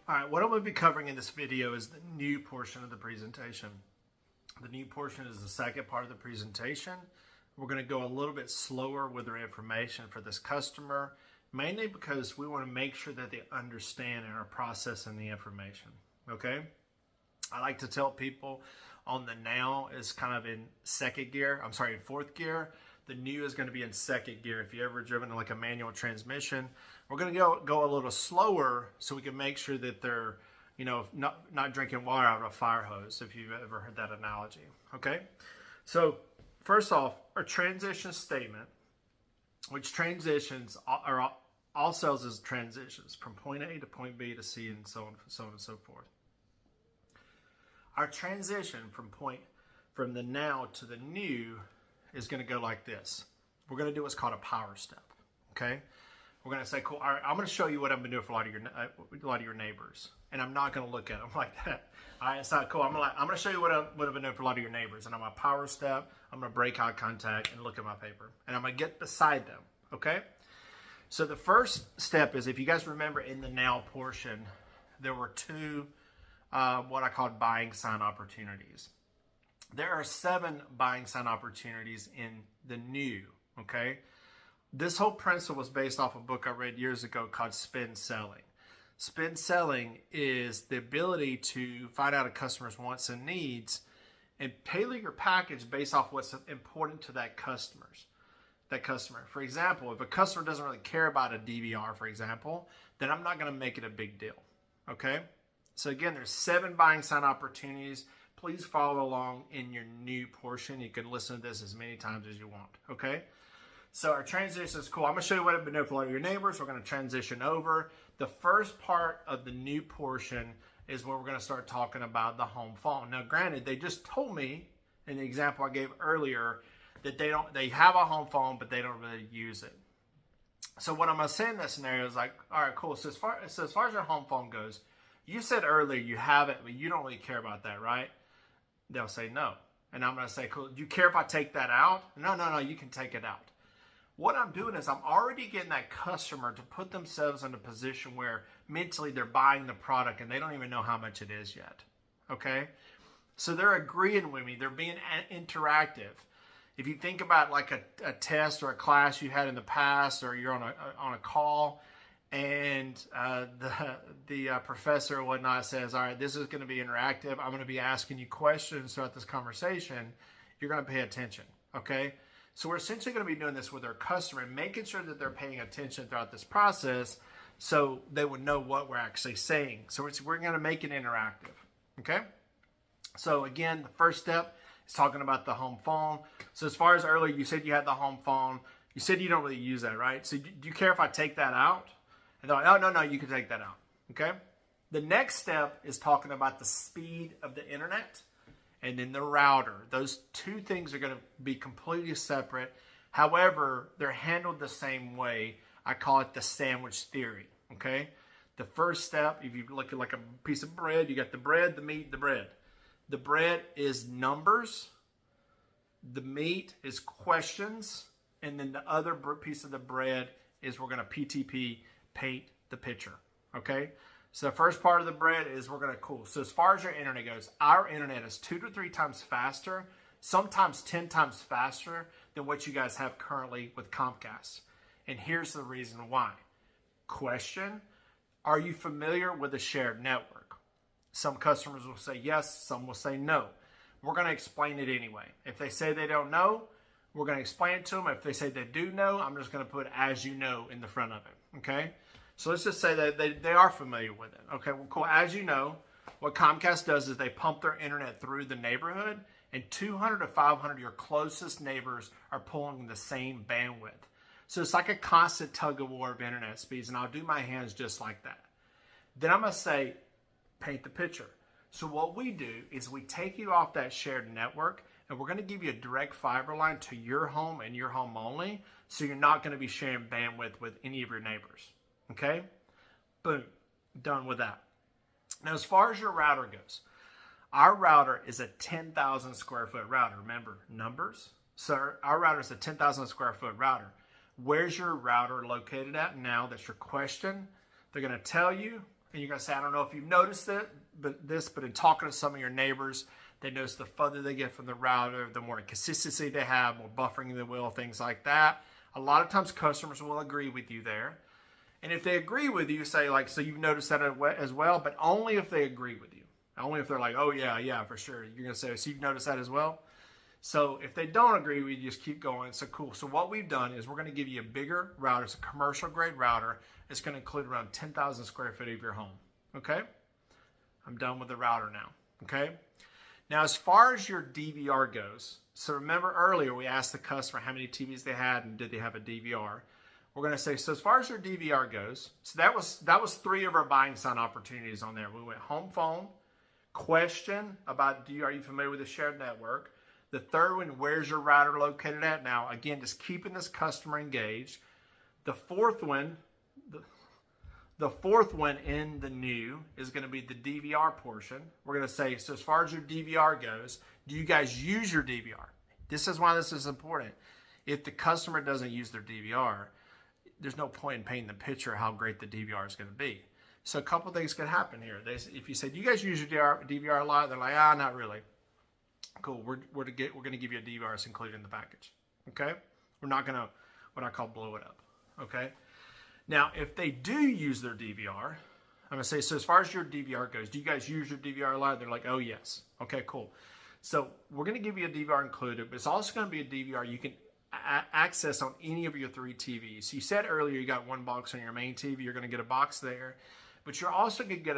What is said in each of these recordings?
All right, what I'm going to be covering in this video is the new portion of the presentation. The new portion is the second part of the presentation. We're going to go a little bit slower with our information for this customer, mainly because we want to make sure that they understand and are processing the information, okay? I like to tell people on the now is kind of in fourth gear. The new is going to be in second gear. If you ever driven like a manual transmission, we're going to go a little slower so we can make sure that they're, not drinking water out of a fire hose, if you've ever heard that analogy. Okay, so first off, our transition statement, which transitions are all sales is transitions from point A to point B to C and so on and so forth. Our transition from the now to the new is going to go like this. We're going to do what's called a power step. Okay, we're going to say, cool. All right, I'm going to show you what I've been doing for a lot of your neighbors, and I'm not going to look at them like that. All right, it's not cool. I'm going to show you what I've been doing for a lot of your neighbors, and I'm going to power step. I'm going to break eye contact and look at my paper, and I'm going to get beside them. Okay. So the first step is, if you guys remember in the now portion, there were two what I called buying sign opportunities. There are 7 buying sign opportunities in the new, okay? This whole principle was based off a book I read years ago called Spin Selling. Spin Selling is the ability to find out a customer's wants and needs and tailor your package based off what's important to that customer. For example, if a customer doesn't really care about a DVR, for example, then I'm not going to make it a big deal, okay? So again, there's 7 buying sign opportunities. Please follow along in your new portion. You can listen to this as many times as you want, okay? So our transition is cool. I'm going to show you what I've been doing for a lot of your neighbors. We're going to transition over. The first part of the new portion is where we're going to start talking about the home phone. Now, granted, they just told me in the example I gave earlier that they have a home phone, but they don't really use it. So what I'm going to say in that scenario is like, all right, cool. So as far as your home phone goes, you said earlier you have it, but you don't really care about that, right? They'll say no. And I'm going to say, cool, do you care if I take that out? No, you can take it out. What I'm doing is I'm already getting that customer to put themselves in a position where mentally they're buying the product and they don't even know how much it is yet. Okay? So they're agreeing with me. They're being interactive. If you think about like a test or a class you had in the past, or you're on a call, and the professor or whatnot says, all right, this is going to be interactive. I'm going to be asking you questions throughout this conversation. You're going to pay attention, okay? So we're essentially going to be doing this with our customer and making sure that they're paying attention throughout this process so they would know what we're actually saying. So we're going to make it interactive, okay? So again, the first step is talking about the home phone. So as far as earlier, you said you had the home phone. You said you don't really use that, right? So do you care if I take that out? And they're like, oh, no, you can take that out, okay? The next step is talking about the speed of the internet and then the router. Those two things are going to be completely separate. However, they're handled the same way. I call it the sandwich theory, okay? The first step, if you look at like a piece of bread, you got the bread, the meat, the bread. The bread is numbers. The meat is questions. And then the other piece of the bread is we're going to PTP, paint the picture, okay? So the first part of the bread is we're going to, cool. So as far as your internet goes, our internet is 2 to 3 times faster, sometimes 10 times faster than what you guys have currently with Comcast. And here's the reason why. Question, are you familiar with a shared network? Some customers will say yes, some will say no. We're going to explain it anyway. If they say they don't know, we're going to explain it to them. If they say they do know, I'm just going to put as you know in the front of it, okay? So let's just say that they are familiar with it. Okay, well, cool. As you know, what Comcast does is they pump their internet through the neighborhood, and 200 to 500 of your closest neighbors are pulling the same bandwidth. So it's like a constant tug of war of internet speeds, and I'll do my hands just like that. Then I'm going to say, paint the picture. So what we do is we take you off that shared network, and we're going to give you a direct fiber line to your home and your home only, so you're not going to be sharing bandwidth with any of your neighbors. Okay? Boom. Done with that. Now, as far as your router goes, our router is a 10,000 square foot router. Remember, numbers. So our router is a 10,000 square foot router. Where's your router located at now? That's your question. They're going to tell you, And you're going to say, I don't know if you've noticed it, but in talking to some of your neighbors, they notice the further they get from the router, the more consistency they have, more buffering they will, things like that. A lot of times customers will agree with you there. And if they agree with you, say like, so you've noticed that as well, but only if they agree with you. Only if they're like, oh yeah, for sure. You're going to say, so you've noticed that as well? So if they don't agree with you, just keep going. So cool. So what we've done is we're going to give you a bigger router. It's a commercial grade router. It's going to include around 10,000 square feet of your home. Okay? I'm done with the router now. Okay? Now, as far as your DVR goes, so remember earlier we asked the customer how many TVs they had and did they have a DVR. We're going to say, so as far as your DVR goes, so that was 3 of our buying sign opportunities on there. We went home phone, question about are you familiar with the shared network? The third one, where's your router located at? Now, again, just keeping this customer engaged. The fourth one in the new is going to be the DVR portion. We're going to say, so as far as your DVR goes, do you guys use your DVR? This is why this is important. If the customer doesn't use their DVR, there's no point in painting the picture of how great the DVR is going to be. So a couple things could happen here. If you say, do you guys use your DVR a lot? They're like, not really. Cool. We're going to give you a DVR that's included in the package. Okay. We're not going to what I call blow it up. Okay. Now, if they do use their DVR, I'm going to say, so as far as your DVR goes, do you guys use your DVR a lot? They're like, oh yes. Okay, cool. So we're going to give you a DVR included, but it's also going to be a DVR you can access on any of your 3 TVs. So you said earlier you got 1 box on your main TV. You're going to get a box there, but you're also going to get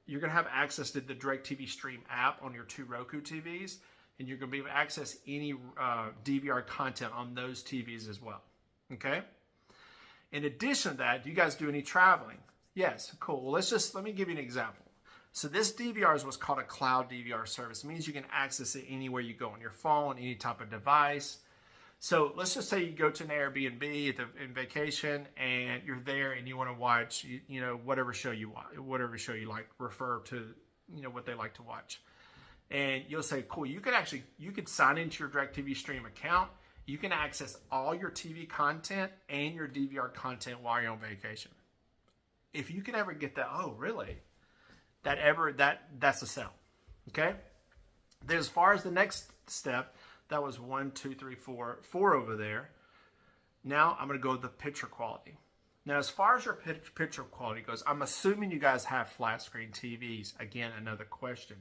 you're going to have access to the DirecTV Stream app on your 2 Roku TVs, and you're going to be able to access any DVR content on those TVs as well. Okay? In addition to that, do you guys do any traveling? Yes. Cool. Well, let me give you an example. So this DVR is what's called a cloud DVR service. It means you can access it anywhere you go on your phone, any type of device. So let's just say you go to an Airbnb in vacation and you're there and you want to watch, whatever show you like, refer to, what they like to watch. And you'll say, cool, you could sign into your DirecTV Stream account. You can access all your TV content and your DVR content while you're on vacation. If you can ever get that, oh, really? That's a sell. Okay? Then as far as the next step, that was 1, 2, 3, 4 over there. Now I'm going to go with the picture quality. Now, as far as your picture quality goes, I'm assuming you guys have flat screen TVs. Again, another question.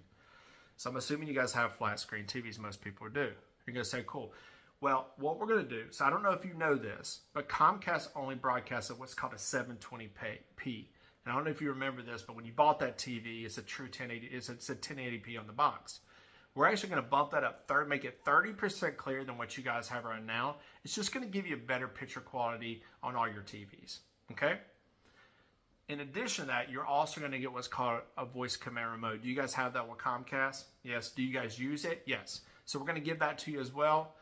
So I'm assuming you guys have flat screen TVs. Most people do. You're going to say, cool. Well, what we're going to do, so I don't know if you know this, but Comcast only broadcasts at what's called a 720p. And I don't know if you remember this, but when you bought that TV, it's a true 1080. It's a 1080p on the box. We're actually going to bump that up, make it 30% clearer than what you guys have right now. It's just going to give you a better picture quality on all your TVs. Okay? In addition to that, you're also going to get what's called a voice command remote. Do you guys have that with Comcast? Yes. Do you guys use it? Yes. So we're going to give that to you as well.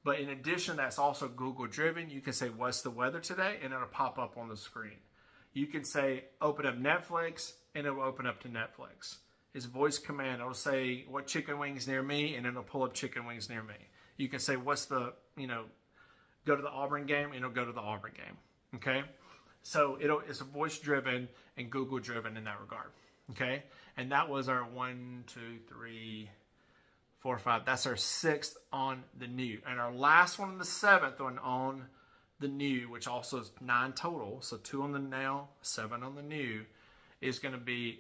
But in addition, that's also Google driven. You can say, what's the weather today? And it'll pop up on the screen. You can say, open up Netflix, and it will open up to Netflix. It's voice command. It'll say, what chicken wings near me? And it'll pull up chicken wings near me. You can say, what's the, go to the Auburn game, and it'll go to the Auburn game. Okay? So it's a voice driven and Google driven in that regard. Okay? And that was our 1, 2, 3, 4, 5. That's our 6th on the new. And our last one, the 7th one on the new, which also is 9 total. So 2 on the now, 7 on the new, is going to be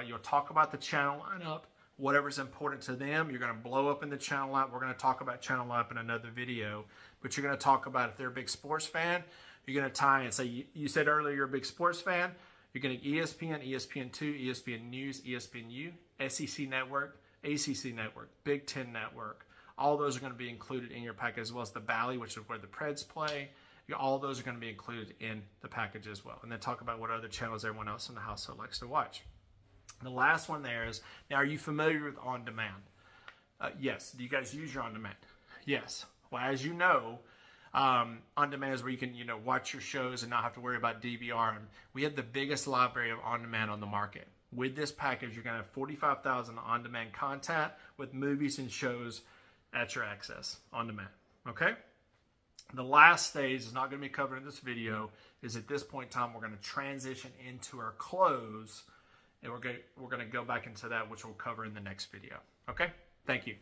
you'll talk about the channel lineup, whatever's important to them. You're going to blow up in the channel lineup. We're going to talk about channel lineup in another video. But you're going to talk about if they're a big sports fan, you're going to tie and say, you said earlier you're a big sports fan. You're going to ESPN, ESPN2, ESPN News, ESPNU, SEC Network, ACC Network, Big Ten Network. All those are going to be included in your package, as well as the Valley, which is where the Preds play. All those are going to be included in the package as well. And then talk about what other channels everyone else in the household likes to watch. The last one there is, now are you familiar with on-demand? Yes. Do you guys use your on-demand? Yes. Well, as you know, on-demand is where you can watch your shows and not have to worry about DVR. And we have the biggest library of on-demand on the market. With this package, you're going to have 45,000 on-demand content with movies and shows at your access on-demand. Okay? The last stage is not going to be covered in this video. Is at this point in time, we're going to transition into our close, and we're going to go back into that, which we'll cover in the next video. Okay? Thank you.